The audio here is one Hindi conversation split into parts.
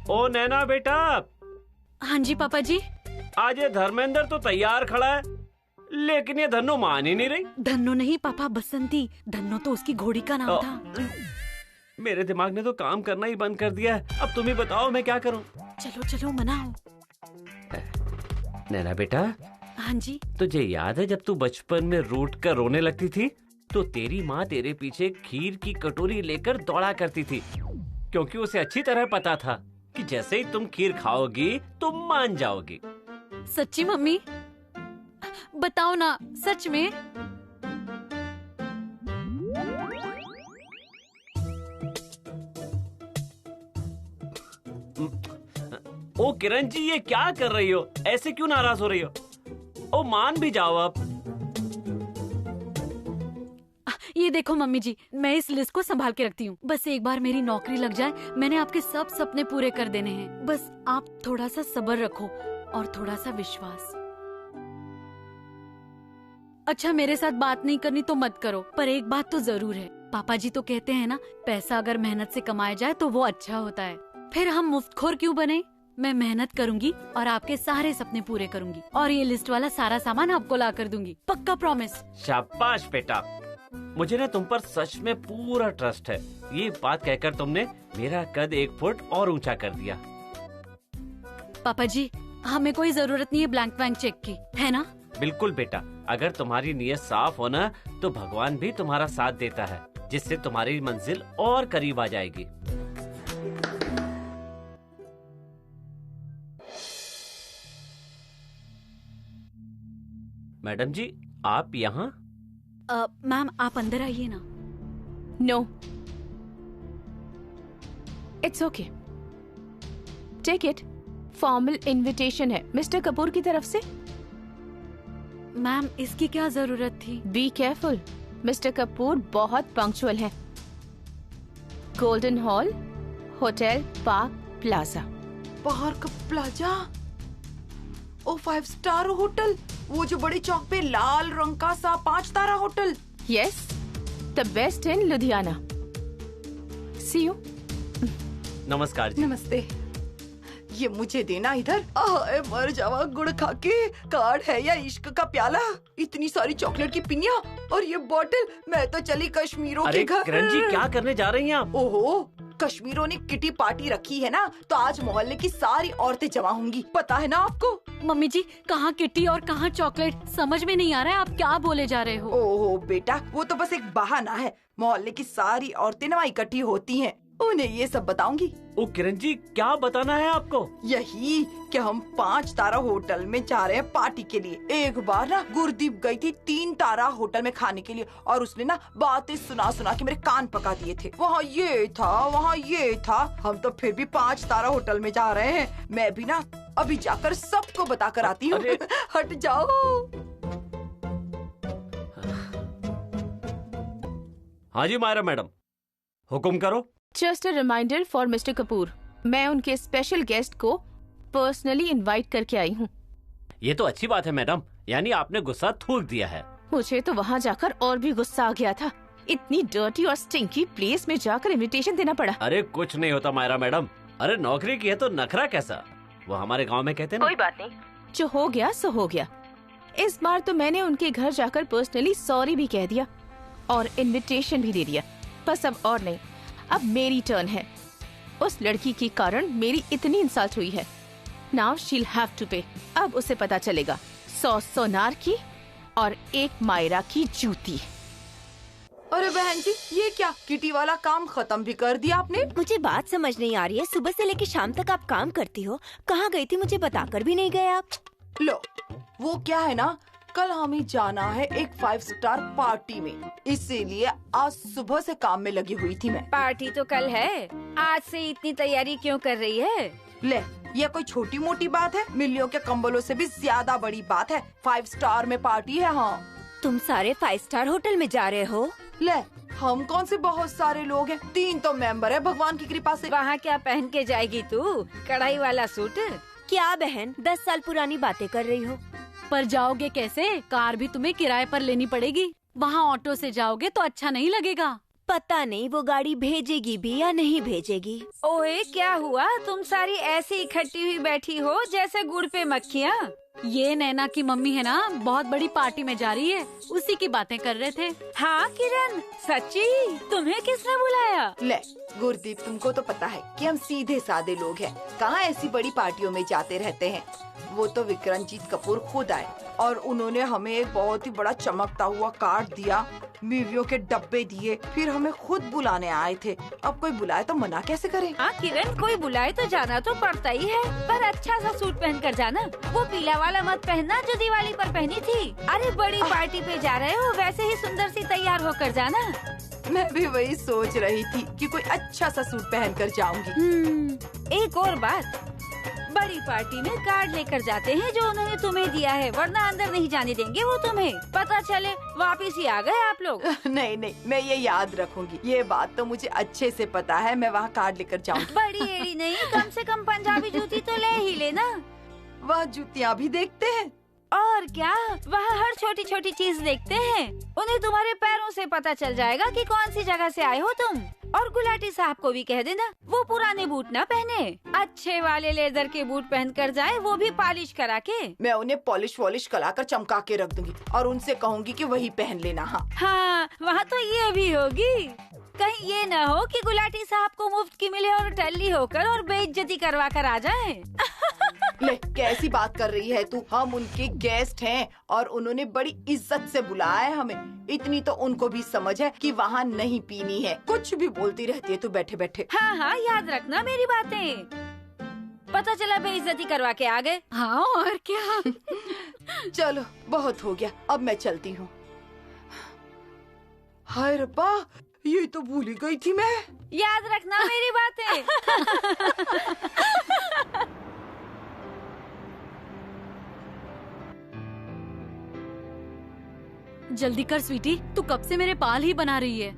ओ नैना बेटा। हाँ जी पापा जी। आज ये धर्मेंद्र तो तैयार खड़ा है, लेकिन ये धन्नो मान ही नहीं रही। धन्नो नहीं पापा, बसंती। धन्नो तो उसकी घोड़ी का नाम था। मेरे दिमाग ने तो काम करना ही बंद कर दिया है। अब तुम ही बताओ मैं क्या करूं। चलो चलो मनाओ। नैना बेटा। हाँ जी। तुझे याद है जब तू बचपन में रूठ कर रोने लगती थी तो तेरी माँ तेरे पीछे खीर की कटोरी लेकर दौड़ा करती थी, क्योंकि उसे अच्छी तरह पता था कि जैसे ही तुम खीर खाओगी तुम मान जाओगी। सच्ची मम्मी? बताओ ना, सच में? ओ किरण जी, ये क्या कर रही हो? ऐसे क्यों नाराज हो रही हो? ओ मान भी जाओ आप। ये देखो मम्मी जी, मैं इस लिस्ट को संभाल के रखती हूँ। बस एक बार मेरी नौकरी लग जाए, मैंने आपके सब सपने पूरे कर देने हैं। बस आप थोड़ा सा सब्र रखो और थोड़ा सा विश्वास। अच्छा, मेरे साथ बात नहीं करनी तो मत करो, पर एक बात तो जरूर है, पापा जी तो कहते हैं ना, पैसा अगर मेहनत से कमाया जाए तो वो अच्छा होता है। फिर हम मुफ्तखोर क्यों बने? मैं मेहनत करूंगी और आपके सारे सपने पूरे करूंगी, और ये लिस्ट वाला सारा सामान आपको ला कर दूंगी, पक्का प्रॉमिस। शाबाश बेटा, मुझे ना तुम पर सच में पूरा ट्रस्ट है। ये बात कहकर तुमने मेरा कद 1 फुट और ऊंचा कर दिया। पापा जी, हमें कोई जरूरत नहीं है ब्लैंक चेक की, है ना? बिल्कुल बेटा, अगर तुम्हारी नीयत साफ हो ना तो भगवान भी तुम्हारा साथ देता है, जिससे तुम्हारी मंजिल और करीब आ जाएगी। मैडम जी, आप यहाँ? मैम आप अंदर आइए ना। No, it's okay, take it. Formal invitation है मिस्टर कपूर की तरफ से। मैम इसकी क्या जरूरत थी? बी केयरफुल, मिस्टर कपूर बहुत पंक्चुअल हैं। Golden Hall, hotel Park Plaza. Park Plaza? Oh 5 star hotel, वो जो बड़े चौक पे लाल रंग का सा 5 तारा hotel. Yes, the best in Ludhiana. See you. नमस्कार जी। नमस्ते। ये मुझे देना इधर। मर जावा गुड़ खा के। कार्ड है या इश्क का प्याला? इतनी सारी चॉकलेट की पिनिया और ये बोतल। मैं तो चली कश्मीरों के घर। किरण जी, क्या करने जा रही हैं आप? ओहो, कश्मीरों ने किटी पार्टी रखी है ना, तो आज मोहल्ले की सारी औरतें जमा होंगी, पता है ना आपको? मम्मी जी, कहाँ किटी और कहाँ चॉकलेट, समझ में नहीं आ रहा है आप क्या बोले जा रहे हो। ओहो बेटा, वो तो बस एक बहाना है। मोहल्ले की सारी औरतें ना इकट्ठी होती हैं, उन्हें ये सब बताऊंगी। ओ किरण जी, क्या बताना है आपको? यही कि हम 5 तारा होटल में जा रहे हैं पार्टी के लिए। एक बार ना गुरदीप गई थी 3 तारा होटल में खाने के लिए, और उसने ना बातें सुना सुना के मेरे कान पका दिए थे। वहाँ ये था, वहाँ ये था। हम तो फिर भी 5 तारा होटल में जा रहे हैं। मैं भी ना अभी जाकर सबको बता कर आती हूँ। हट जाओ। हाँ जी मायरा मैडम, हुक्म करो। Just a reminder for mister Kapoor, मैं उनके स्पेशल गेस्ट को पर्सनली इनवाइट करके आई हूँ। ये तो अच्छी बात है मैडम, यानी आपने गुस्सा थूक दिया है। मुझे तो वहाँ जाकर और भी गुस्सा आ गया था। इतनी डर्टी और स्टिंकी प्लेस में जाकर इनविटेशन देना पड़ा। अरे कुछ नहीं होता मायरा मैडम, अरे नौकरी की है तो नखरा कैसा, वो हमारे गांव में कहते हैं ना। कोई बात नहीं, जो हो गया सो हो गया। इस बार तो मैंने उनके घर जाकर पर्सनली सॉरी भी कह दिया और इनविटेशन भी दे दिया। बस अब और नहीं, अब मेरी टर्न है। उस लड़की के कारण मेरी इतनी इंसल्ट हुई है। नाउ शील हैव टू पे। अब उसे पता चलेगा 100 सोनार की और 1 मायरा की जूती। अरे बहन जी, ये क्या किटी वाला काम खत्म भी कर दिया आपने? मुझे बात समझ नहीं आ रही है, सुबह से लेकर शाम तक आप काम करती हो, कहाँ गई थी मुझे बताकर भी नहीं गए आप। लो, वो क्या है ना, कल हमें जाना है एक 5 स्टार पार्टी में, इसीलिए आज सुबह से काम में लगी हुई थी मैं। पार्टी तो कल है, आज से इतनी तैयारी क्यों कर रही है? ले, ये कोई छोटी मोटी बात है? मिलियों के कंबलों से भी ज्यादा बड़ी बात है। 5 स्टार में पार्टी है। हाँ, तुम सारे 5 स्टार होटल में जा रहे हो? ले, हम कौन से बहुत सारे लोग हैं, 3 तो मेंबर है भगवान की कृपा से। वहाँ क्या पहन के जाएगी तू? कढ़ाई वाला सूट? क्या बहन 10 साल पुरानी बातें कर रही हो? पर जाओगे कैसे? कार भी तुम्हें किराए पर लेनी पड़ेगी। वहाँ ऑटो से जाओगे तो अच्छा नहीं लगेगा। पता नहीं वो गाड़ी भेजेगी भी या नहीं भेजेगी। ओए क्या हुआ, तुम सारी ऐसे इकट्ठी हुई बैठी हो जैसे गुड़ पे मक्खियाँ। ये नैना की मम्मी है ना, बहुत बड़ी पार्टी में जा रही है, उसी की बातें कर रहे थे। हाँ किरण, सच्ची तुम्हें किसने बुलाया? ले गुरदीप, तुमको तो पता है कि हम सीधे सादे लोग हैं, कहाँ ऐसी बड़ी पार्टियों में जाते रहते हैं। वो तो विक्रमजीत कपूर खुद आए और उन्होंने हमें एक बहुत ही बड़ा चमकता हुआ कार्ड दिया, मीवियों के डब्बे दिए, फिर हमें खुद बुलाने आए थे। अब कोई बुलाए तो मना कैसे करे? हाँ किरण, कोई बुलाए तो जाना तो पड़ता ही है, पर अच्छा सा सूट पहन कर जाना। वो पीला वाला मत पहनना जो दिवाली पर पहनी थी। अरे बड़ी पार्टी पे जा रहे हो, वैसे ही सुंदर सी तैयार होकर जाना। मैं भी वही सोच रही थी कि कोई अच्छा सा सूट पहन कर जाऊंगी। एक और बात, बड़ी पार्टी में कार्ड लेकर जाते हैं जो उन्होंने तुम्हें दिया है, वरना अंदर नहीं जाने देंगे वो तुम्हें। पता चले वापिस ही आ गए आप लोग। नहीं नहीं, मैं ये याद रखूंगी, ये बात तो मुझे अच्छे से पता है। मैं वहाँ कार्ड लेकर जाऊंगी। बड़ी एड़ी नहीं, कम से कम पंजाबी जूती तो ले ही लेना। वह जुतियाँ भी देखते हैं। और क्या, वहाँ हर छोटी छोटी चीज देखते हैं। उन्हें तुम्हारे पैरों से पता चल जाएगा कि कौन सी जगह से आए हो तुम। और गुलाटी साहब को भी कह देना वो पुराने बूट ना पहने, अच्छे वाले लेदर के बूट पहन कर जाए, वो भी पॉलिश करा के। मैं उन्हें पॉलिश वॉलिश कराकर चमका के रख दूंगी और उनसे कहूँगी कि वही पहन लेना। हाँ, वहाँ तो ये भी होगी। कहीं ये न हो कि गुलाटी साहब को मुफ्त की मिले और टल्ली होकर और बेइज्जती करवा कर आ जाए। ले, कैसी बात कर रही है तू? हम उनके गेस्ट हैं और उन्होंने बड़ी इज्जत से बुलाया है हमें। इतनी तो उनको भी समझ है कि वहाँ नहीं पीनी है। कुछ भी बोलती रहती है तू बैठे बैठे। हाँ हाँ, याद रखना मेरी बातें। पता चला बेइज्जती करवा के आ गए। हाँ और क्या। चलो बहुत हो गया, अब मैं चलती हूँ। हाय रब्बा, ये तो भूल ही गई थी मैं। याद रखना मेरी बातें। जल्दी कर स्वीटी, तू कब से मेरे बाल ही बना रही है।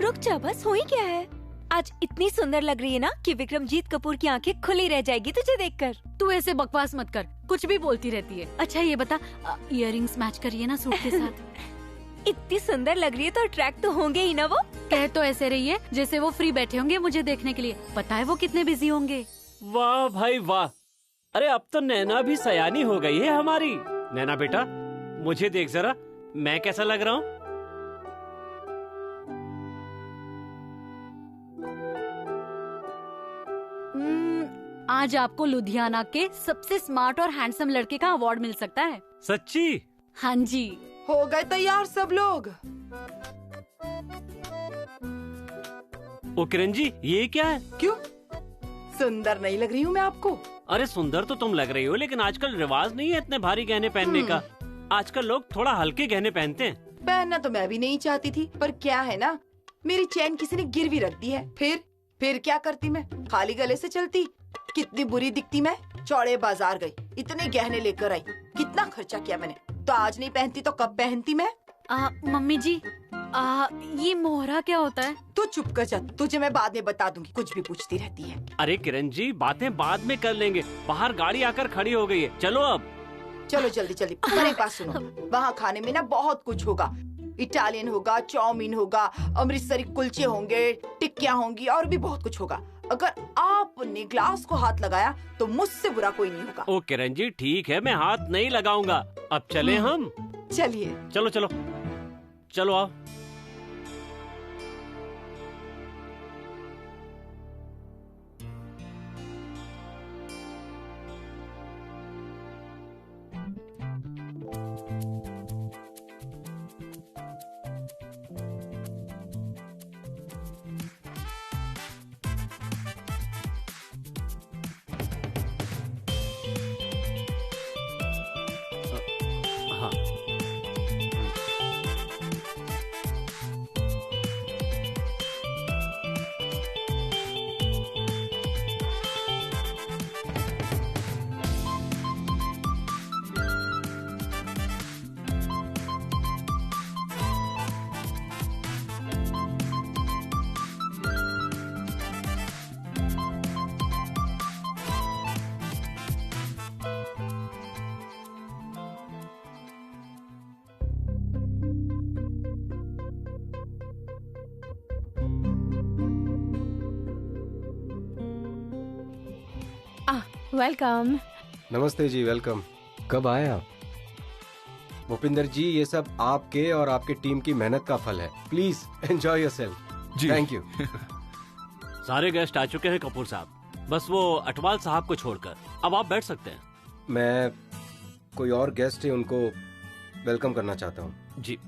रुक जा, बस हो ही क्या है। आज इतनी सुंदर लग रही है ना कि विक्रमजीत कपूर की आंखें खुली रह जाएगी तुझे देखकर। तू ऐसे बकवास मत कर, कुछ भी बोलती रहती है। अच्छा ये बता, इयररिंग्स मैच करिए ना सूट के साथ। इतनी सुंदर लग रही है तो अट्रैक्ट तो होंगे ही ना वो। कह तो ऐसे रही है जैसे वो फ्री बैठे होंगे मुझे देखने के लिए। पता है वो कितने बिजी होंगे। वाह भाई वाह, अरे अब तो नैना भी सयानी हो गई है हमारी। नैना बेटा, मुझे देख जरा, मैं कैसा लग रहा हूँ? आज आपको लुधियाना के सबसे स्मार्ट और हैंडसम लड़के का अवार्ड मिल सकता है। सच्ची? हाँ जी। हो गए तैयार सब लोग? ओ किरण जी, ये क्या है? क्यों, सुंदर नहीं लग रही हूँ मैं आपको? अरे सुंदर तो तुम लग रही हो, लेकिन आजकल रिवाज नहीं है इतने भारी गहने पहनने का। आजकल लोग थोड़ा हल्के गहने पहनते हैं। पहनना तो मैं भी नहीं चाहती थी, पर क्या है ना, मेरी चैन किसी ने गिरवी रख दी है। फिर क्या करती मैं? खाली गले से चलती? कितनी बुरी दिखती मैं। चौड़े बाजार गई, इतने गहने लेकर आई, कितना खर्चा किया मैंने। तो आज नहीं पहनती तो कब पहनती मैं? मम्मी जी, ये मोहरा क्या होता है? तू चुप कर जा, तुझे मैं बाद में बता दूंगी, कुछ भी पूछती रहती है। अरे किरण जी, बातें बाद में कर लेंगे। बाहर गाड़ी आकर खड़ी हो गई है, चलो अब। चलो जल्दी जल्दी। मेरे पास सुनो, वहाँ खाने में ना बहुत कुछ होगा। इटालियन होगा, चाउमीन होगा, अमृतसरी कुलचे होंगे, टिक्कियाँ होंगी और भी बहुत कुछ होगा। अगर आपने ग्लास को हाथ लगाया तो मुझसे बुरा कोई नहीं होगा। ओ किरण जी ठीक है, मैं हाथ नहीं लगाऊंगा। अब चले हम? चलिए। चलो चलो चलो आओ। हाँ वेलकम। नमस्ते जी, वेलकम। कब आए आप? भूपिंदर जी, ये सब आपके और आपके टीम की मेहनत का फल है। Please enjoy yourself. जी। Thank you. सारे गेस्ट आ चुके हैं कपूर साहब, बस वो अटवाल साहब को छोड़कर। अब आप बैठ सकते हैं। मैं कोई और गेस्ट है उनको वेलकम करना चाहता हूँ। जी।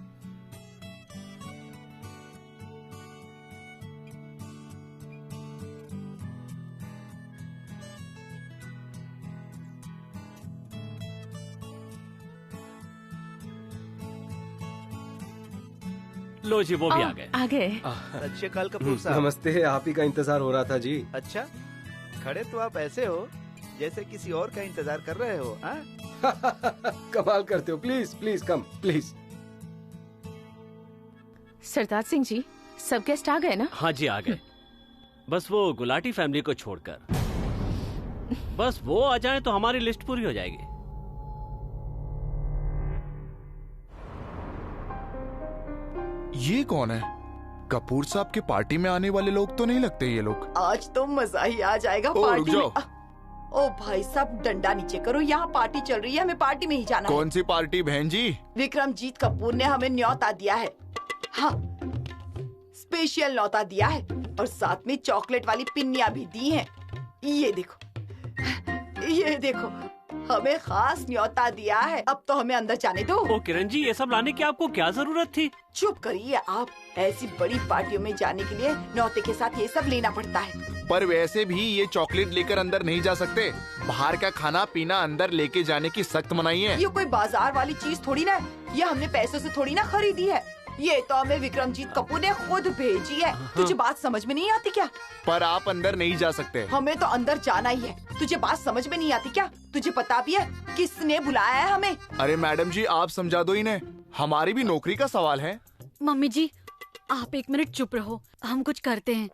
लो जी, वो भी आ गए। आ गए। सत श्री अकाल कपूर साहब। नमस्ते, आप ही का इंतजार हो रहा था जी। अच्छा, खड़े तो आप ऐसे हो जैसे किसी और का इंतजार कर रहे हो। हाँ? कमाल करते हो। Please please come please. Sartaj Singh ji, सब गेस्ट आ गए ना? हाँ जी, आ गए। बस वो गुलाटी फैमिली को छोड़कर। बस वो आ जाए तो हमारी लिस्ट पूरी हो जाएगी। ये कौन है? कपूर साहब के पार्टी में आने वाले लोग तो नहीं लगते ये लोग। आज तो मजा ही आ जाएगा ओ, पार्टी रुक में। जाओ। ओ भाई साहब, डंडा नीचे करो, यहाँ पार्टी चल रही है, हमें पार्टी में ही जाना है। कौन सी पार्टी बहन जी? विक्रमजीत कपूर ने हमें न्योता दिया है। हाँ, स्पेशल न्योता दिया है और साथ में चॉकलेट वाली पिन्नियाँ भी दी हैं। ये देखो, ये देखो, हमें खास न्योता दिया है। अब तो हमें अंदर जाने दो। ओ किरण जी, ये सब लाने की आपको क्या जरूरत थी? चुप करिए आप। ऐसी बड़ी पार्टियों में जाने के लिए न्योते के साथ ये सब लेना पड़ता है। पर वैसे भी ये चॉकलेट लेकर अंदर नहीं जा सकते। बाहर का खाना पीना अंदर लेके जाने की सख्त मनाही है। ये कोई बाजार वाली चीज थोड़ी ना है, ये हमने पैसों से थोड़ी ना खरीदी है। ये तो हमें विक्रमजीत कपूर ने खुद भेजी है। तुझे बात समझ में नहीं आती क्या? पर आप अंदर नहीं जा सकते। हमें तो अंदर जाना ही है। तुझे बात समझ में नहीं आती क्या? तुझे पता भी है किसने बुलाया है हमें? अरे मैडम जी, आप समझा दो इन्हें, हमारी भी नौकरी का सवाल है। मम्मी जी, आप 1 मिनट चुप रहो, हम कुछ करते हैं।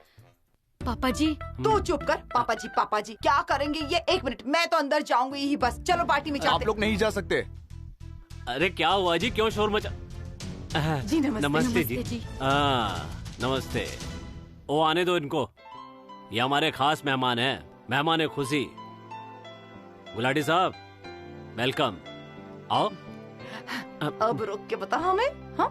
पापा जी। तू चुप कर। पापा जी, पापा जी क्या करेंगे ये? 1 मिनट, मैं तो अंदर जाऊंगी ही बस। चलो पार्टी में आप जाते। लोग नहीं जा सकते। अरे क्या हुआ जी, क्यों शोर मचा? जी नमस्ते। नमस्ते जी। नमस्ते जी। नमस्ते। ओ आने दो इनको, ये हमारे खास मेहमान हैं, मेहमान खुशी। गुलाटी साहब, वेलकम। आओ। अब रुक के बता हमें। हाँ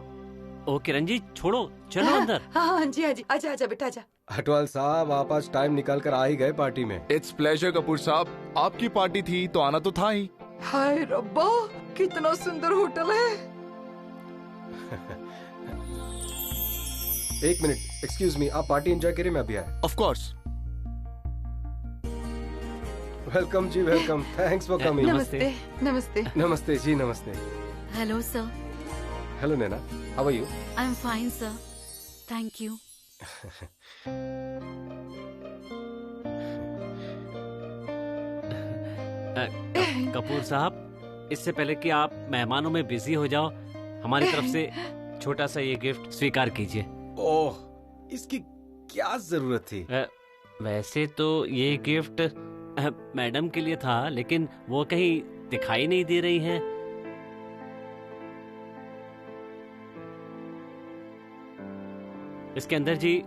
ओ किरण जी, छोड़ो, चलो अंदर। हाँ जी, हाँ जी, आजा आजा बेटा आजा। अटवाल साहब, आप आज टाइम निकाल कर आ ही गए पार्टी में। इट्स प्लेजर कपूर साहब, आपकी पार्टी थी तो आना तो था ही। हाय रब्बा, कितना सुंदर होटल है। 1 मिनट, एक्सक्यूज मी, आप पार्टी एंजॉय करिए, मैं अभी आया। Of course. वेलकम जी, वेलकम। Thanks for coming. नमस्ते। नमस्ते। नमस्ते जी, नमस्ते। Hello sir. Hello Naina, how are you? I am fine sir, thank you. Kapoor साहब, इससे पहले कि आप मेहमानों में बिजी हो जाओ, हमारी तरफ से छोटा सा ये गिफ्ट स्वीकार कीजिए। ओह, इसकी क्या जरूरत थी? वैसे तो ये गिफ्ट मैडम के लिए था, लेकिन वो कहीं दिखाई नहीं दे रही हैं। इसके अंदर जी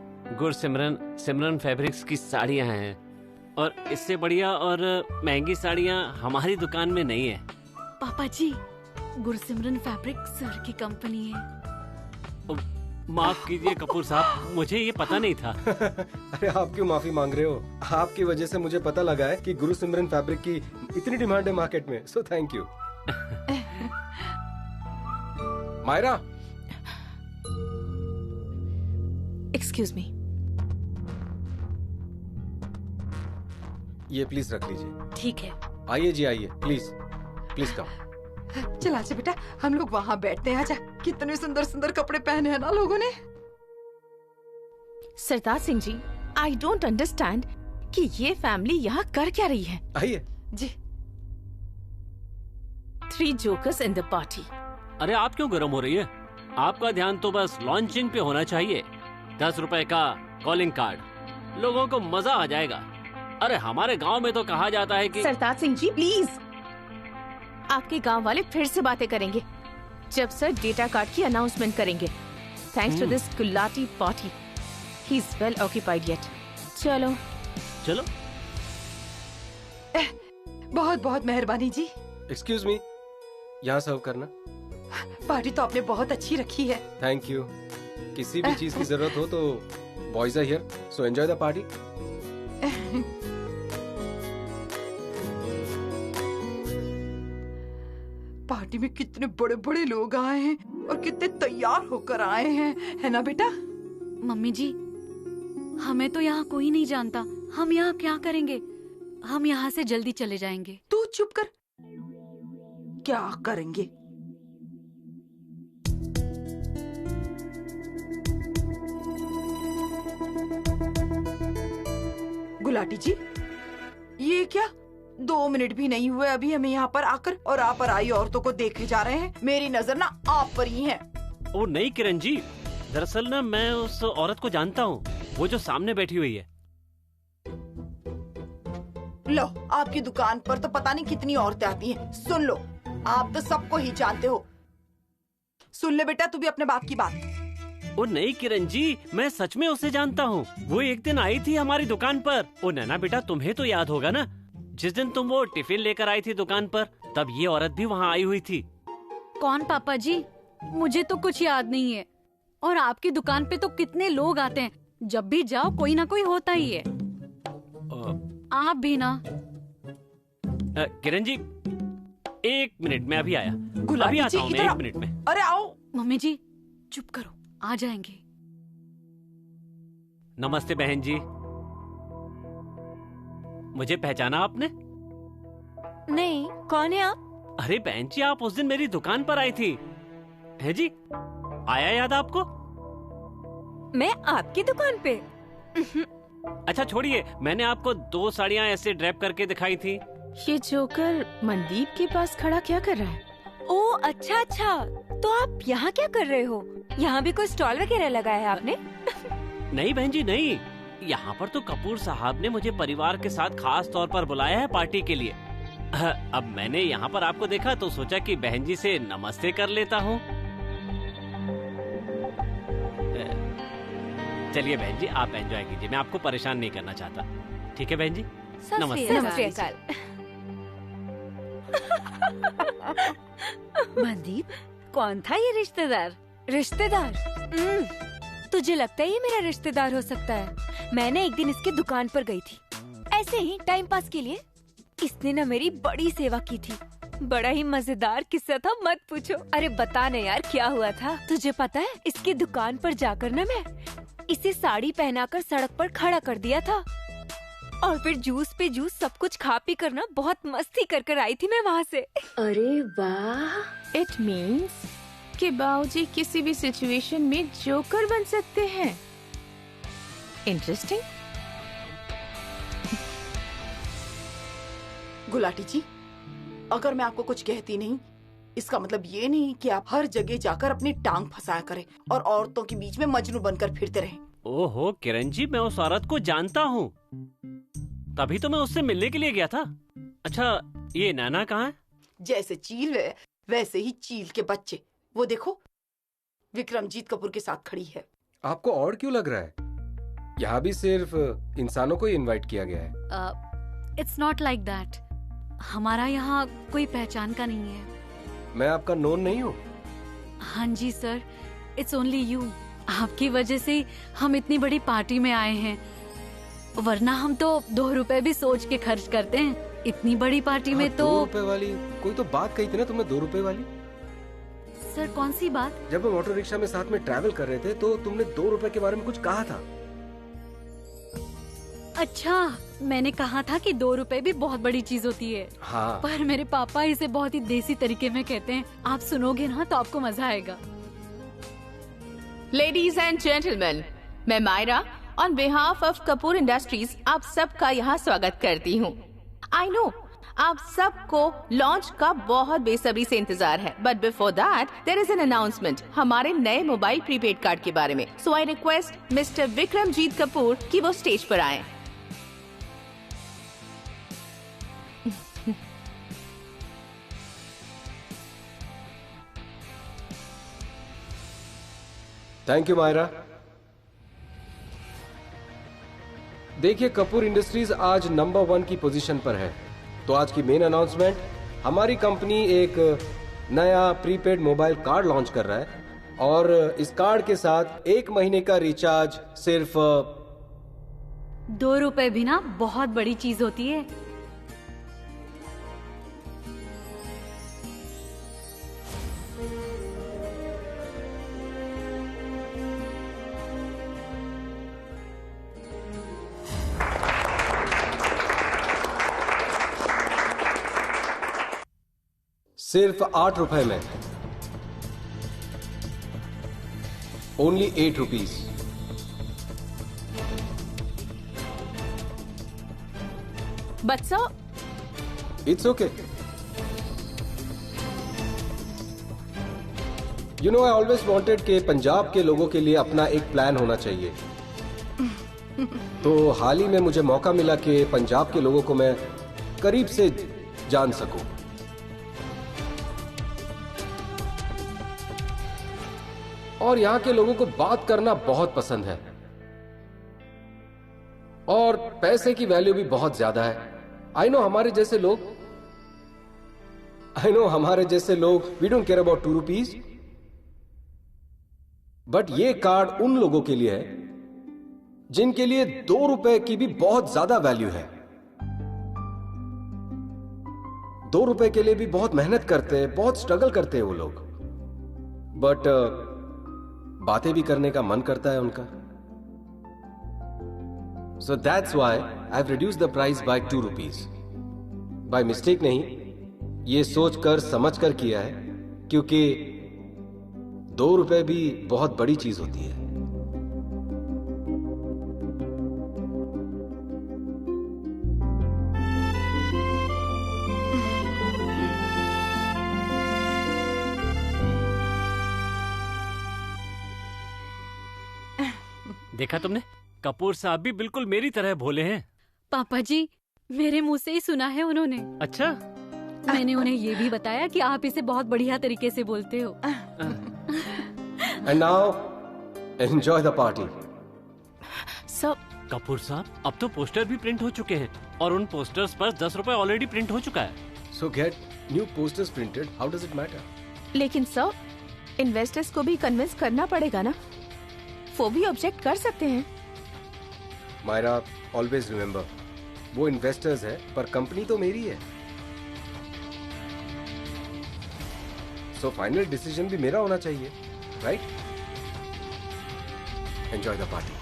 सिमरन फैब्रिक्स की साड़ियां हैं, और इससे बढ़िया और महंगी साड़ियां हमारी दुकान में नहीं है। पापा जी, गुरसिमरन फैब्रिक सर की कंपनी है। माफ कीजिए कपूर साहब, मुझे ये पता नहीं था। अरे आप क्यों माफी मांग रहे हो? आपकी वजह से मुझे पता लगा है कि गुरु सिमरन फैब्रिक की इतनी डिमांड है मार्केट में, so thank you. Myra, excuse me. ये प्लीज रख लीजिए। ठीक है। आइए जी, आइए, प्लीज प्लीज कम। चल आजा बेटा, हम लोग वहाँ बैठते हैं। आजा, कितने सुंदर सुंदर कपड़े पहने हैं ना लोगों ने। सरताज सिंह जी, आई डोंट अंडरस्टैंड कि ये फैमिली यहाँ कर क्या रही है। आइए जी। 3 जोकर्स इन द पार्टी। अरे आप क्यों गर्म हो रही है? आपका ध्यान तो बस लॉन्चिंग पे होना चाहिए। 10 रुपए का कॉलिंग कार्ड, लोगों को मजा आ जाएगा। अरे हमारे गांव में तो कहा जाता है कि सरताज सिंह जी प्लीज, आपके गांव वाले फिर से बातें करेंगे जब सर डेटा कार्ड की अनाउंसमेंट करेंगे। Thanks to this Gulati party, he is well occupied yet. चलो चलो। बहुत बहुत मेहरबानी जी। एक्सक्यूज मी, यहाँ सर्व करना। पार्टी तो आपने बहुत अच्छी रखी है। Thank you. किसी भी चीज की जरूरत हो तो boys are here, so enjoy the party. Party में कितने बड़े बड़े लोग आए हैं और कितने तैयार होकर आए हैं, है ना बेटा? मम्मी जी, हमें तो यहाँ कोई नहीं जानता, हम यहाँ क्या करेंगे? हम यहाँ से जल्दी चले जाएंगे। तू चुप कर। क्या करेंगे? गुलाटी जी, ये क्या? 2 मिनट भी नहीं हुए अभी हमें यहाँ पर आकर, और आप पर आई औरतों को देखे जा रहे हैं। मेरी नजर ना आप पर ही है। ओ नहीं किरण जी, दरअसल ना मैं उस औरत को जानता हूँ, वो जो सामने बैठी हुई है। लो, आपकी दुकान पर तो पता नहीं कितनी औरतें आती हैं। सुन लो, आप तो सबको ही जानते हो। सुन ले बेटा, तू भी अपने बाप की बात। ओ नहीं किरण जी, मैं सच में उसे जानता हूँ। वो एक दिन आई थी हमारी दुकान पर। ओ नैना बेटा, तुम्हें तो याद होगा ना, जिस दिन तुम वो टिफिन लेकर आई थी दुकान पर, तब ये औरत भी वहाँ आई हुई थी। कौन पापा जी? मुझे तो कुछ याद नहीं है। और आपकी दुकान पे तो कितने लोग आते हैं, जब भी जाओ कोई ना कोई होता ही है। आप भी ना। किरण जी, 1 मिनट में अभी आया। गुलाटी अभी आता जी, हूँ मैं, इधर 1 मिनट में। अरे आओ। मम्मी जी चुप करो, आ जाएंगे। नमस्ते बहन जी, मुझे पहचाना आपने? नहीं, कौन है आप? अरे बहन जी, आप उस दिन मेरी दुकान पर आई थी, है जी? आया याद आपको? मैं आपकी दुकान पे? अच्छा छोड़िए, मैंने आपको 2 साड़ियाँ ऐसे ड्रैप करके दिखाई थी। ये जोकर मनदीप के पास खड़ा क्या कर रहा है? ओ अच्छा अच्छा, तो आप यहाँ क्या कर रहे हो? यहाँ भी कोई स्टॉल वगैरह लगाया है आपने? नहीं बहन जी नहीं, यहाँ पर तो कपूर साहब ने मुझे परिवार के साथ खास तौर पर बुलाया है पार्टी के लिए। अब मैंने यहाँ पर आपको देखा तो सोचा कि बहन जी से नमस्ते कर लेता हूँ। चलिए बहन जी, आप एंजॉय कीजिए, मैं आपको परेशान नहीं करना चाहता। ठीक है बहन जी, नमस्ते। नमस्ते। मनदीप, कौन था ये रिश्तेदार? रिश्तेदार? तुझे लगता है ये मेरा रिश्तेदार हो सकता है? मैंने एक दिन इसके दुकान पर गई थी, ऐसे ही टाइम पास के लिए। इसने ना मेरी बड़ी सेवा की थी। बड़ा ही मजेदार किस्सा था, मत पूछो। अरे बता ना यार, क्या हुआ था? तुझे पता है, इसकी दुकान पर जाकर ना मैं इसे साड़ी पहनाकर सड़क पर खड़ा कर दिया था, और फिर जूस पे जूस सब कुछ खा पी कर ना बहुत मस्ती कर आई थी मैं वहाँ से। अरे वाह, इट मीन्स कि बाऊजी किसी भी सिचुएशन में जोकर बन सकते हैं। इंटरेस्टिंग। गुलाटी जी, अगर मैं आपको कुछ कहती नहीं, इसका मतलब ये नहीं कि आप हर जगह जाकर अपनी टांग फंसाया करें और औरतों के बीच में मजनू बनकर फिरते रहें। ओहो किरण जी, मैं उस औरत को जानता हूँ, तभी तो मैं उससे मिलने के लिए गया था। अच्छा, ये नैना कहाँ है? जैसे चील है वैसे ही चील के बच्चे। वो देखो, विक्रमजीत कपूर के साथ खड़ी है। आपको और क्यों लग रहा है? यहाँ भी सिर्फ इंसानों को ही इनवाइट किया गया है। It's not like that. हमारा यहाँ कोई पहचान का नहीं है। मैं आपका नोन नहीं हूँ? हाँ जी सर, इट्स ओनली यू। आपकी वजह से हम इतनी बड़ी पार्टी में आए हैं, वरना हम तो 2 रुपए भी सोच के खर्च करते हैं। इतनी बड़ी पार्टी में तो 2 रुपए वाली कोई तो बात कही थी ना तुमने, 2 रुपए वाली। सर कौन सी बात? जब हम ऑटो रिक्शा में साथ में ट्रैवल कर रहे थे तो तुमने 2 रुपए के बारे में कुछ कहा था। अच्छा, मैंने कहा था कि 2 रुपए भी बहुत बड़ी चीज होती है। हाँ। पर मेरे पापा इसे बहुत ही देसी तरीके में कहते हैं। आप सुनोगे ना तो आपको मजा आएगा। लेडीज एंड जेंटलमैन, मैं Myra on behalf of Kapoor industries आप सबका यहाँ स्वागत करती हूँ। आई नो आप सबको लॉन्च का बहुत बेसब्री से इंतजार है, but before that there is an announcement हमारे नए मोबाइल प्रीपेड कार्ड के बारे में। So I request Mister Vikramjit Kapoor कि वो स्टेज पर आए। Thank you Myra. देखिए, कपूर इंडस्ट्रीज आज नंबर 1 की पोजीशन पर है तो आज की मेन अनाउंसमेंट, हमारी कंपनी एक नया प्रीपेड मोबाइल कार्ड लॉन्च कर रहा है और इस कार्ड के साथ 1 महीने का रिचार्ज सिर्फ 2 रुपए भी ना बहुत बड़ी चीज होती है। सिर्फ 8 रुपए में, only 8 rupees. But sir, it's okay. You know, I always wanted कि पंजाब के लोगों के लिए अपना एक प्लान होना चाहिए। तो हाल ही में मुझे मौका मिला कि पंजाब के लोगों को मैं करीब से जान सकूं। और यहां के लोगों को बात करना बहुत पसंद है और पैसे की वैल्यू भी बहुत ज्यादा है। आई नो हमारे जैसे लोग we don't care about 2 rupees, but ये कार्ड उन लोगों के लिए है जिनके लिए 2 रुपए की भी बहुत ज्यादा वैल्यू है। 2 रुपए के लिए भी बहुत मेहनत करते हैं, बहुत स्ट्रगल करते हैं वो लोग, बट बातें भी करने का मन करता है उनका। So that's why I've reduced the price by 2 rupees. By mistake नहीं, ये सोचकर समझकर किया है, क्योंकि 2 रुपए भी बहुत बड़ी चीज होती है। देखा तुमने, कपूर साहब भी बिल्कुल मेरी तरह भोले हैं। पापा जी, मेरे मुंह से ही सुना है उन्होंने। अच्छा, मैंने उन्हें ये भी बताया कि आप इसे बहुत बढ़िया तरीके से बोलते हो। And now enjoy the party. Sir, Kapoor साहब, अब तो पोस्टर भी प्रिंट हो चुके हैं और उन पोस्टर्स पर 10 रुपए ऑलरेडी प्रिंट हो चुका है। So get new posters printed. How does it matter? लेकिन सर, इन्वेस्टर्स को भी कन्विंस करना पड़ेगा ना, वो भी ऑब्जेक्ट कर सकते हैं। मायरा, ऑलवेज रिमेम्बर, वो इन्वेस्टर्स है पर कंपनी तो मेरी है। सो फाइनल डिसीजन भी मेरा होना चाहिए, right? Enjoy the party.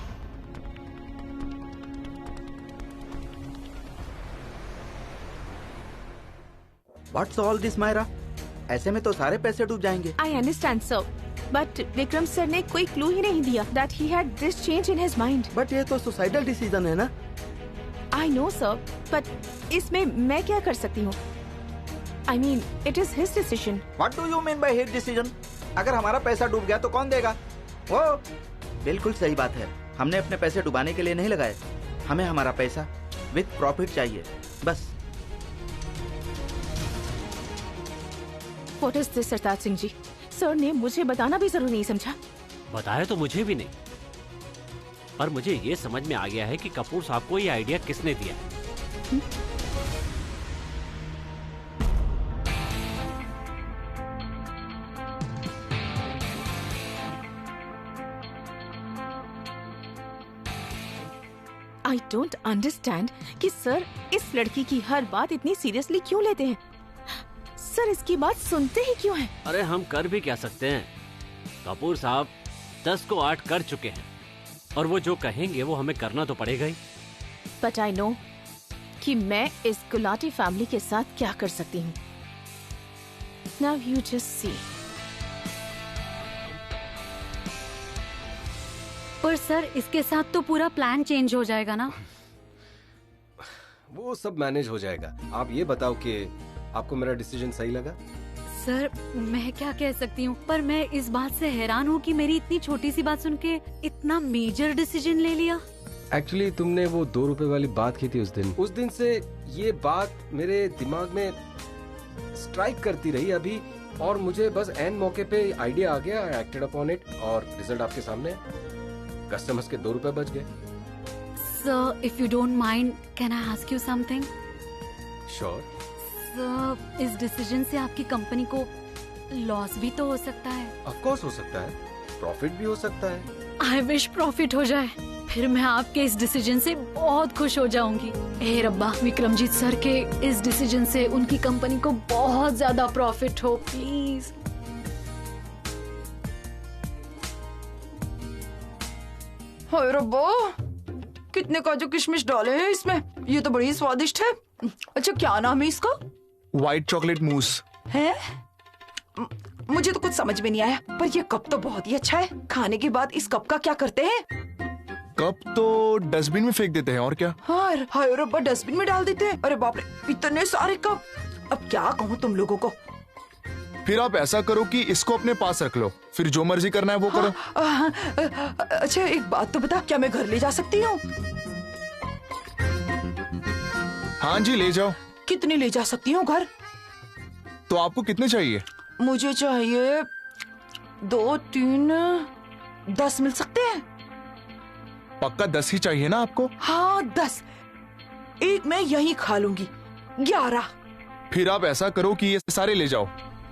What's all this Myra? ऐसे में तो सारे पैसे डूब जाएंगे। I understand sir, but Vikram sir ने कोई क्लू ही नहीं दिया that he had this change in his mind. But ये तो सुसाइडल डिसीजन है ना? I know sir, but इसमें मैं क्या कर सकती हूँ? I mean, it is his decision. What do you mean by his decision? अगर हमारा पैसा डूब गया तो कौन देगा? वो बिल्कुल सही बात है। हमने अपने पैसे डुबाने के लिए नहीं लगाए। हमें हमारा पैसा विद प्रॉफिट चाहिए, बस। What is this, Sartaj Singh ji? Sir ने मुझे बताना भी जरूर नहीं समझा। बताया तो मुझे भी नहीं, पर मुझे ये समझ में आ गया है कि कपूर साहब को ये आइडिया किसने दिया। आई डोंट अंडरस्टैंड कि सर इस लड़की की हर बात इतनी सीरियसली क्यों लेते हैं। सर इसकी बात सुनते ही क्यों हैं? अरे हम कर भी क्या सकते हैं, कपूर साहब 10 को 8 कर चुके हैं और वो जो कहेंगे वो हमें करना तो पड़ेगा ही। बट आई नो कि मैं इस गुलाटी फैमिली के साथ क्या कर सकती हूँ। Now you just see. पर सर इसके साथ तो पूरा प्लान चेंज हो जाएगा ना। वो सब मैनेज हो जाएगा। आप ये बताओ कि आपको मेरा डिसीजन सही लगा? सर मैं क्या कह सकती हूँ, पर मैं इस बात से हैरान हूँ कि मेरी इतनी छोटी सी बात सुन के इतना मेजर डिसीजन ले लिया। एक्चुअली तुमने वो 2 रुपए वाली बात की थी उस दिन से ये बात मेरे दिमाग में स्ट्राइक करती रही अभी, और मुझे बस एन मौके पे आइडिया आ गया, आई एक्टेड अपॉन इट और रिजल्ट आपके सामने है। कस्टमर्स के 2 रुपए बच गए। Sir if you don't mind, can I ask you something? Sure. इस डिसीजन से आपकी कंपनी को लॉस भी तो हो सकता है। ऑफ कोर्स हो सकता है, प्रॉफिट भी हो सकता है। आई विश प्रॉफिट हो जाए, फिर मैं आपके इस डिसीजन से बहुत खुश हो जाऊंगी। हे रब्बा, विक्रमजीत सर के इस डिसीजन से उनकी कंपनी को बहुत ज्यादा प्रॉफिट हो, प्लीज। हाय रब्बा, कितने काजू किशमिश डाले हैं इसमें, ये तो बड़ी स्वादिष्ट है। अच्छा, क्या नाम है इसका? व्हाइट चॉकलेट मूस है? मुझे तो कुछ समझ में नहीं आया, पर ये कप तो बहुत ही अच्छा है। खाने के बाद इस कप का क्या करते हैं? कप तो डस्टबिन में फेंक देते हैं, और क्या। हाय हाय रब्बा, डस्टबिन में डाल देते हैं? अरे बाप रे, इतने सारे कप। अब क्या कहूँ तुम लोगों को। फिर आप ऐसा करो कि इसको अपने पास रख लो, फिर जो मर्जी करना है वो करो। अच्छा, एक बात तो बता, क्या मैं घर ले जा सकती हूँ? हाँ जी, ले जाओ। कितने ले जा सकती हूँ घर? तो आपको कितने चाहिए? मुझे चाहिए 2, 3, 10 मिल सकते हैं? पक्का 10 ही चाहिए ना आपको? हाँ 10, एक मैं यही खा लूंगी। 11। फिर आप ऐसा करो कि ये सारे ले जाओ।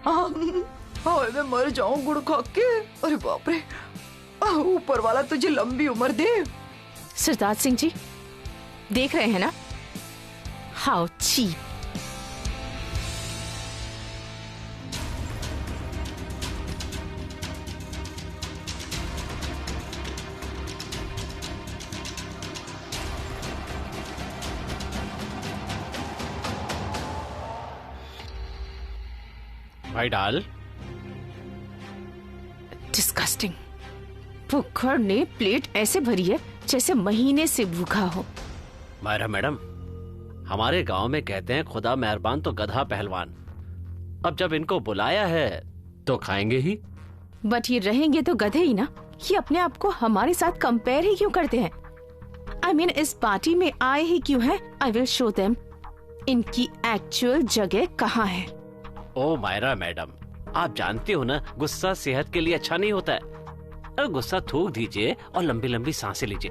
हाय, मैं मर जाऊं गुड़ खा के। अरे बाप रे, ऊपर वाला तुझे लंबी उम्र दे। सरदार सिंह जी, देख रहे हैं ना, हाउ चीप। भाई डाल। डिस्गस्टिंग। भूखड़ ने प्लेट ऐसे भरी है जैसे महीने से भूखा हो। मायरा मैडम, हमारे गांव में कहते हैं खुदा मेहरबान तो गधा पहलवान। अब जब इनको बुलाया है तो खाएंगे ही। बट ये रहेंगे तो गधे ही ना। ये अपने आप को हमारे साथ कंपेयर ही क्यों करते हैं? I mean, इस पार्टी में आए ही क्यों हैं? I will show them इनकी एक्चुअल जगह कहाँ है। ओ मायरा मैडम, आप जानती हो ना, गुस्सा सेहत के लिए अच्छा नहीं होता है। अरे गुस्सा थूक दीजिए और लंबी लंबी सांसें लीजिए।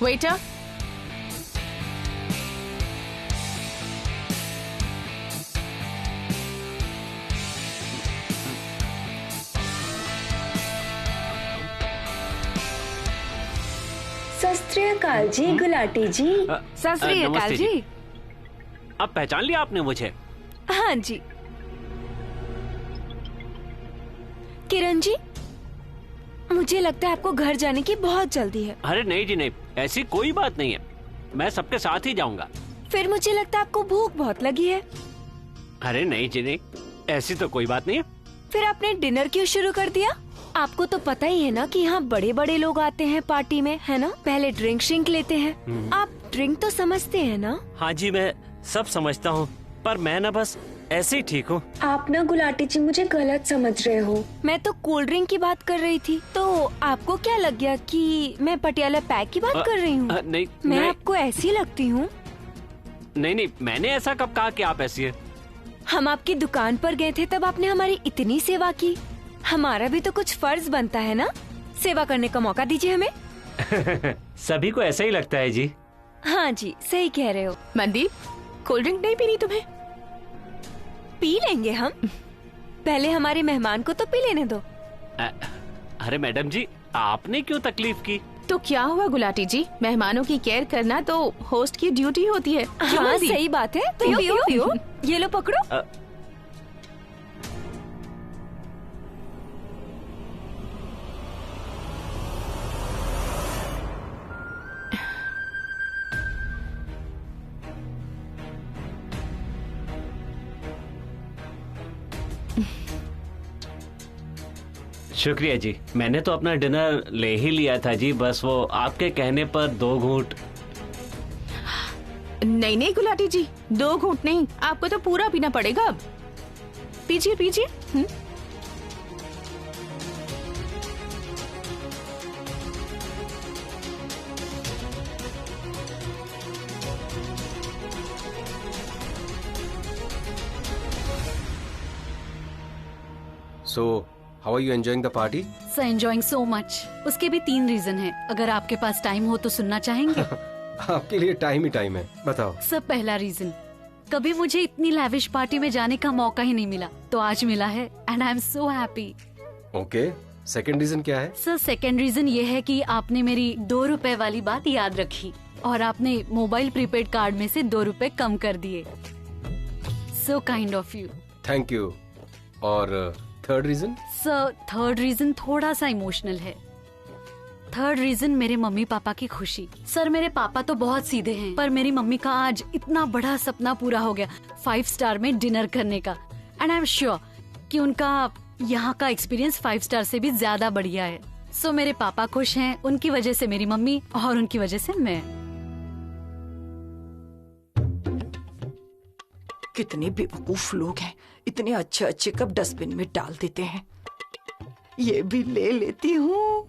वेटर, सत श्री अकाल जी गुलाटी जी। सत श्री अकाल नमस्ते जी। अब पहचान लिया आपने मुझे? हाँ जी। किरण जी, मुझे लगता है आपको घर जाने की बहुत जल्दी है। अरे नहीं जी नहीं, ऐसी कोई बात नहीं है, मैं सबके साथ ही जाऊंगा। फिर मुझे लगता है आपको भूख बहुत लगी है। अरे नहीं जी नहीं, ऐसी तो कोई बात नहीं है। फिर आपने डिनर क्यों शुरू कर दिया? आपको तो पता ही है ना कि यहाँ बड़े बड़े लोग आते हैं पार्टी में, है ना? पहले ड्रिंक शिंक लेते हैं। आप ड्रिंक तो समझते हैं ना? हाँ जी, मैं सब समझता हूँ, पर मैं ना बस ऐसे ही ठीक हूँ। आप ना गुलाटी जी मुझे गलत समझ रहे हो। मैं तो कोल्ड ड्रिंक की बात कर रही थी, तो आपको क्या लग गया कि मैं पटियाला पैक की बात कर रही हूँ? नहीं, मैं नहीं, आपको ऐसी लगती हूँ? नहीं नहीं, मैंने ऐसा कब कहा कि आप ऐसी है? हम आपकी दुकान पर गए थे, तब आपने हमारी इतनी सेवा की। हमारा भी तो कुछ फर्ज बनता है ना, सेवा करने का मौका दीजिए हमें। सभी को ऐसा ही लगता है जी। हाँ जी, सही कह रहे हो। मनदीप, कोल्ड ड्रिंक नहीं पीनी तुम्हें? पी लेंगे हम, पहले हमारे मेहमान को तो पी लेने दो। अरे मैडम जी, आपने क्यों तकलीफ की? तो क्या हुआ गुलाटी जी, मेहमानों की केयर करना तो होस्ट की ड्यूटी होती है। क्यों हाँ मनदीप? सही बात है। पियो पियो पियो, ये लो पकड़ो। शुक्रिया जी, मैंने तो अपना डिनर ले ही लिया था जी, बस वो आपके कहने पर 2 घूंट। नहीं नहीं गुलाटी जी, 2 घूंट नहीं, आपको तो पूरा पीना पड़ेगा अब। पीजिए पीजिए। So, how are you enjoying the party? So enjoying so much. उसके भी 3 रीजन हैं। अगर आपके पास टाइम हो तो सुनना चाहेंगे? आपके लिए टाइम ही टाइम है, बताओ। सब पहला रीजन, कभी मुझे इतनी लैविश पार्टी में जाने का मौका ही नहीं मिला, तो आज मिला है and I am so happy. Okay, second reason क्या है? सर सेकंड रीजन ये है कि आपने मेरी 2 रुपए वाली बात याद रखी और आपने मोबाइल प्रीपेड कार्ड में से 2 रुपए कम कर दिए। So kind of you. Thank you. और third reason? Sir third reason थोड़ा सा इमोशनल है। थर्ड रीजन मेरे मम्मी पापा की खुशी। सर मेरे पापा तो बहुत सीधे हैं, पर मेरी मम्मी का आज इतना बड़ा सपना पूरा हो गया, 5 स्टार में डिनर करने का। एंड आई एम श्योर कि उनका यहाँ का एक्सपीरियंस 5 स्टार से भी ज्यादा बढ़िया है। सो मेरे पापा खुश हैं, उनकी वजह से मेरी मम्मी और उनकी वजह से मैं। कितने बेवकूफ लोग हैं, इतने अच्छे अच्छे कप डस्टबिन में डाल देते हैं। ये भी ले लेती हूँ।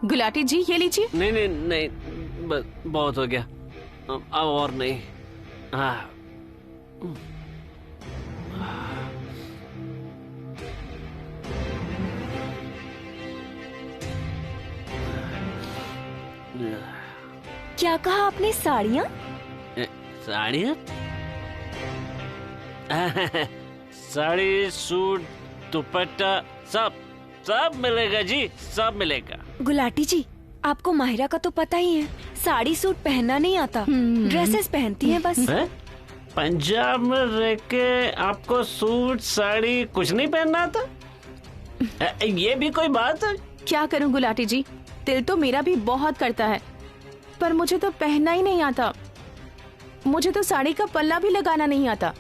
गुलाटी जी ये लीजिए। नहीं नहीं नहीं, बस बहुत हो गया, अब और नहीं। क्या कहा आपने? साड़ियाँ? साड़ियाँ? साड़ी, सूट, दुपट्टा, सब सब मिलेगा जी, सब मिलेगा। गुलाटी जी, आपको माहिरा का तो पता ही है, साड़ी सूट पहनना नहीं आता, ड्रेसेस पहनती है बस। है? पंजाब में रह के आपको सूट साड़ी कुछ नहीं पहनना आता? ये भी कोई बात है? क्या करूं गुलाटी जी, दिल तो मेरा भी बहुत करता है, पर मुझे तो पहनना ही नहीं आता। मुझे तो साड़ी का पल्ला भी लगाना नहीं आता।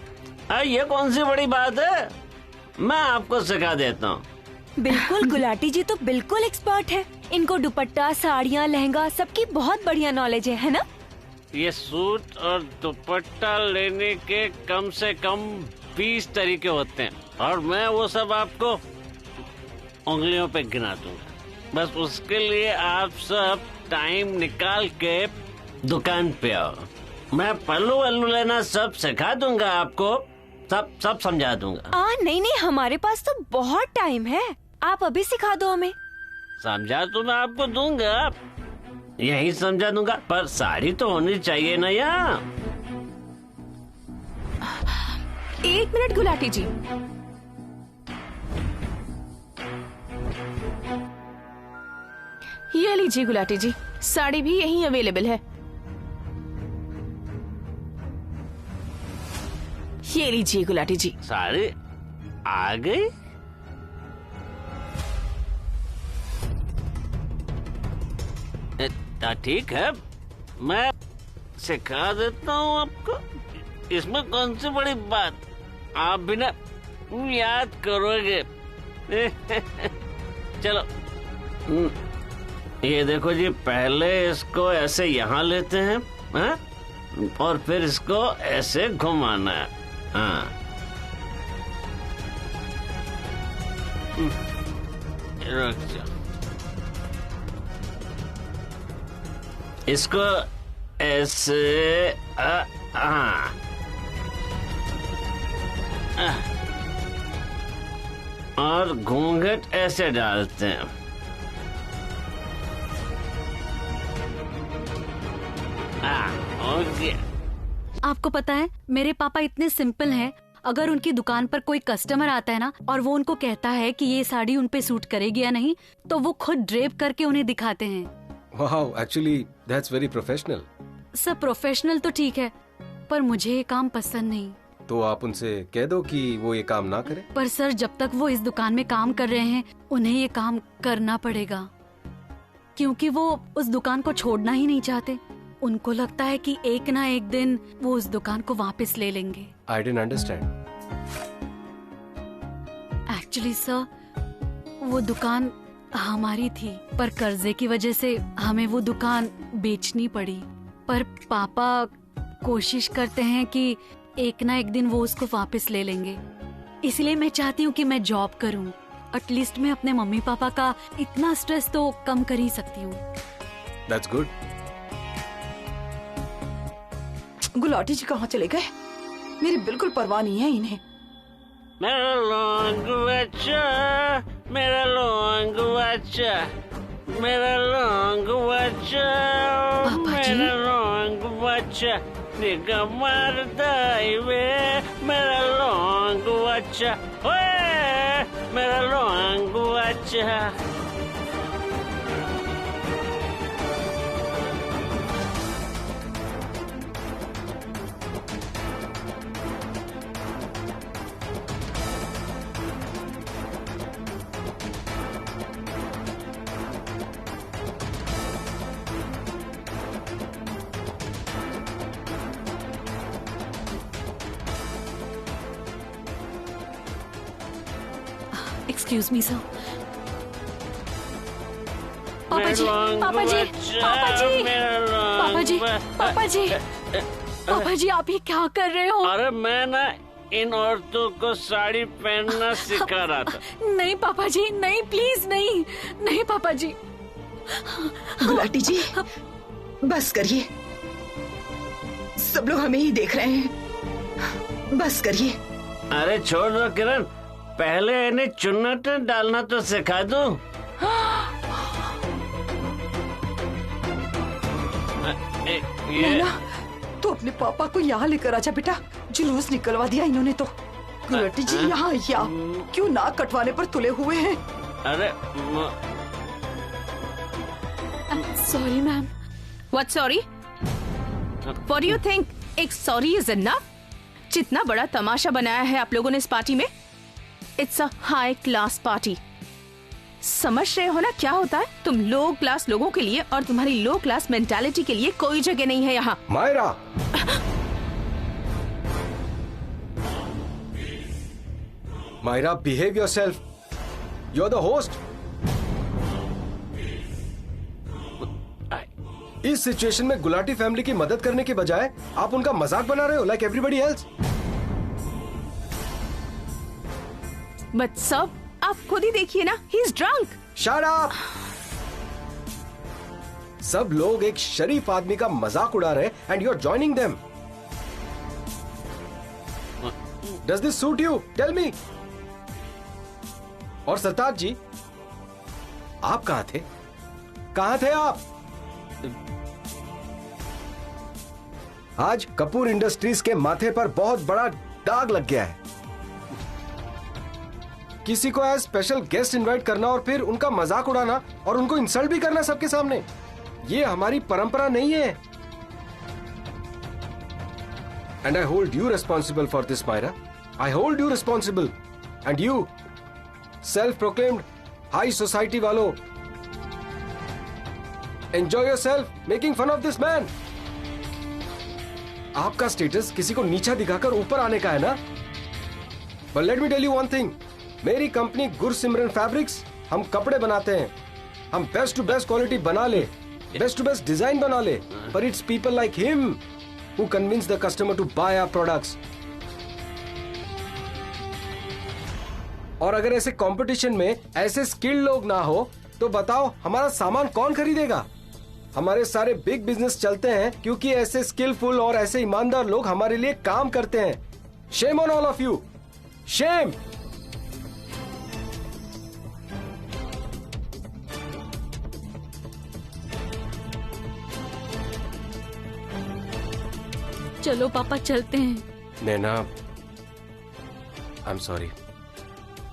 ये कौन सी बड़ी बात है, मैं आपको सिखा देता हूँ। बिल्कुल, गुलाटी जी तो बिल्कुल एक्सपर्ट है, इनको दुपट्टा, साड़ियाँ, लहंगा सबकी बहुत बढ़िया नॉलेज है ना? ये सूट और दुपट्टा लेने के कम से कम 20 तरीके होते हैं, और मैं वो सब आपको उंगलियों पे गिना दूंगा। बस उसके लिए आप सब टाइम निकाल के दुकान पे आओ, मैं पल्लू वल्लू लेना सब सिखा दूंगा आपको, सब समझा दूंगा। नहीं नहीं, हमारे पास तो बहुत टाइम है, आप अभी सिखा दो हमें। समझा तो मैं आपको दूंगा, यही समझा दूंगा, पर साड़ी तो होनी चाहिए ना यहाँ। 1 मिनट गुलाटी जी। ये लीजिए गुलाटी जी, साड़ी भी यहीं अवेलेबल है। ये लीजिए गुलाटी जी। साड़ी आ गई? ठीक है, मैं सिखा देता हूँ आपको, इसमें कौन सी बड़ी बात, आप भी ना याद करोगे। चलो, ये देखो जी, पहले इसको ऐसे यहाँ लेते हैं, हाँ? और फिर इसको ऐसे घुमाना है। हाँ, रुक जाओ, इसको ऐसे हाँ, और घूंघट ऐसे डालते हैं। ओके। आपको पता है मेरे पापा इतने सिंपल हैं, अगर उनकी दुकान पर कोई कस्टमर आता है ना और वो उनको कहता है कि ये साड़ी उन पे सूट करेगी या नहीं, तो वो खुद ड्रेप करके उन्हें दिखाते हैं। Wow, actually that's very professional. सब प्रोफेशनल तो ठीक है, पर मुझे ये काम पसंद नहीं। तो आप उनसे कह दो कि वो ये काम ना करे। पर सर, जब तक वो इस दुकान में काम कर रहे हैं उन्हें ये काम करना पड़ेगा, क्योंकि वो उस दुकान को छोड़ना ही नहीं चाहते। उनको लगता है कि एक ना एक दिन वो उस दुकान को वापस ले लेंगे। I didn't understand. Actually sir, वो दुकान हमारी थी, पर कर्जे की वजह से हमें वो दुकान बेचनी पड़ी। पर पापा कोशिश करते हैं कि एक ना एक दिन वो उसको वापस ले लेंगे। इसलिए मैं चाहती हूँ कि मैं जॉब करूँ। एटलीस्ट मैं अपने मम्मी पापा का इतना स्ट्रेस तो कम कर ही सकती हूँ। That's good. गुलाटी जी कहाँ चले गए? मेरी बिल्कुल परवाह नहीं है इन्हें। मेरा लौंग बच्चा, मेरा लौंग बच्चा, मेरा लौंग बच्चा, पापा जी? मेरा लौंग बच्चा, निगाह मारता है वे, मेरा लौंग बच्चा, ओए, मेरा लौंग बच्चा। Excuse me sir. पापा जी, पापा जी, पापा जी, पापा जी, पापा जी, पापा जी, आप ये क्या कर रहे हो? अरे मैं ना इन औरतों को साड़ी पहनना सिखा रहा था। नहीं पापा जी, नहीं, प्लीज नहीं, नहीं पापा जी। गुलाटी जी, बस करिए। सब लोग हमें ही देख रहे हैं। बस करिए। अरे छोड़ दो किरण, पहले इन्हें चुन्नट डालना तो सिखा दूं। नैना, तो अपने पापा को यहाँ लेकर आजा बेटा। जुलूस निकलवा दिया इन्होंने तो। गुलाटी जी यहाँ या क्यों नाक कटवाने पर तुले हुए हैं? अरे sorry ma'am. What sorry? What do you think? एक सॉरी इज enough? जितना बड़ा तमाशा बनाया है आप लोगों ने इस पार्टी में, it's a high class party. समझ रहे हो ना क्या होता है? तुम लो क्लास लोगों के लिए और तुम्हारी लो क्लास मेंटालिटी के लिए कोई जगह नहीं है यहाँ। Myra, Myra, behave yourself. You are the host. इस सिचुएशन में गुलाटी फैमिली की मदद करने के बजाय आप उनका मजाक बना रहे हो लाइक एवरीबॉडी एल्स। बट सब आप खुद ही देखिए ना, he is drunk. Shut up. सब लोग एक शरीफ आदमी का मजाक उड़ा रहे and you are joining them. Does this suit you? Tell me. और सरताज जी, आप कहां थे? कहां थे आप? आज कपूर इंडस्ट्रीज के माथे पर बहुत बड़ा दाग लग गया है। किसी को एज स्पेशल गेस्ट इनवाइट करना और फिर उनका मजाक उड़ाना और उनको इंसल्ट भी करना सबके सामने, ये हमारी परंपरा नहीं है। And I hold you responsible for this Myra. I hold you responsible. And you self proclaimed high society वालों, enjoy yourself making fun of this man. आपका स्टेटस किसी को नीचा दिखाकर ऊपर आने का है ना? But let me tell you one thing, मेरी कंपनी गुरसिमरन फैब्रिक्स, हम कपड़े बनाते हैं। हम बेस्ट टू बेस्ट क्वालिटी बना ले, बेस्ट टू बेस्ट डिजाइन बना ले, पर it's people like him who convince the customer to buy our products. और अगर ऐसे कंपटीशन में ऐसे स्किल्ड लोग ना हो तो बताओ हमारा सामान कौन खरीदेगा? हमारे सारे बिग बिजनेस चलते हैं क्योंकि ऐसे स्किलफुल और ऐसे ईमानदार लोग हमारे लिए काम करते हैं। Shame on all of you, shame. चलो पापा चलते हैं। Naina, I am sorry,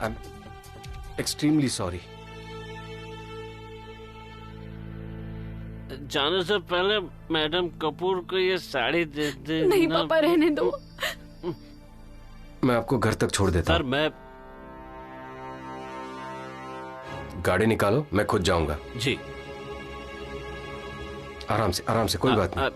I am extremely sorry. जाने से पहले मैडम कपूर को ये साड़ी दे दे। नहीं पापा, रहने दो। मैं आपको घर तक छोड़ देता सर हूँ। मैं गाड़ी निकालो, मैं खुद जाऊंगा। जी आराम से कोई बात नहीं।